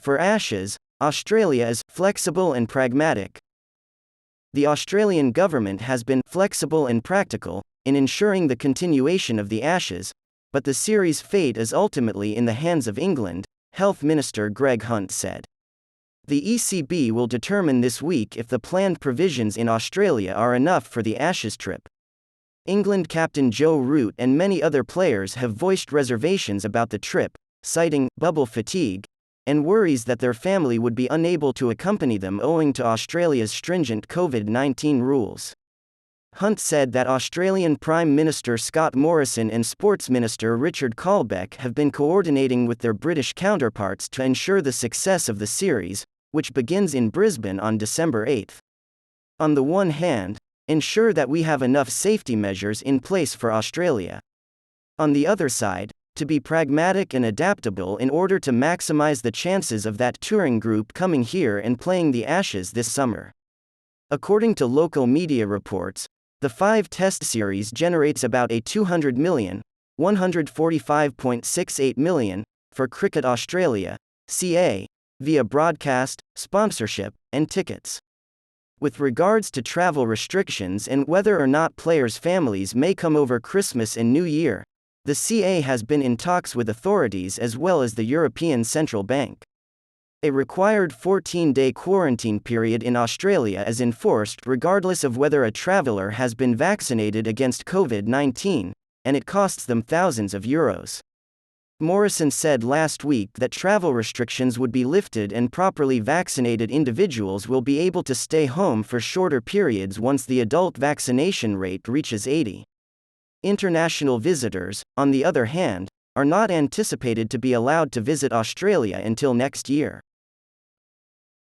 For Ashes, Australia is flexible and pragmatic. The Australian government has been flexible and practical in ensuring the continuation of the Ashes, but the series' fate is ultimately in the hands of England, Health Minister Greg Hunt said. The ECB will determine this week if the planned provisions in Australia are enough for the Ashes trip. England captain Joe Root and many other players have voiced reservations about the trip, citing bubble fatigue and worries that their family would be unable to accompany them owing to Australia's stringent COVID-19 rules. Hunt said that Australian Prime Minister Scott Morrison and Sports Minister Richard Colbeck have been coordinating with their British counterparts to ensure the success of the series, which begins in Brisbane on December 8. On the one hand, ensure that we have enough safety measures in place for Australia. On the other side, to be pragmatic and adaptable in order to maximize the chances of that touring group coming here and playing the Ashes this summer. According to local media reports, the 5-test series generates about a $200 million, $145.68 million, for Cricket Australia, CA, via broadcast, sponsorship, and tickets. With regards to travel restrictions and whether or not players' families may come over Christmas and New Year, the CA has been in talks with authorities as well as the European Central Bank. A required 14-day quarantine period in Australia is enforced regardless of whether a traveller has been vaccinated against COVID-19, and it costs them thousands of euros. Morrison said last week that travel restrictions would be lifted and properly vaccinated individuals will be able to stay home for shorter periods once the adult vaccination rate reaches 80%. International visitors, on the other hand, are not anticipated to be allowed to visit Australia until next year.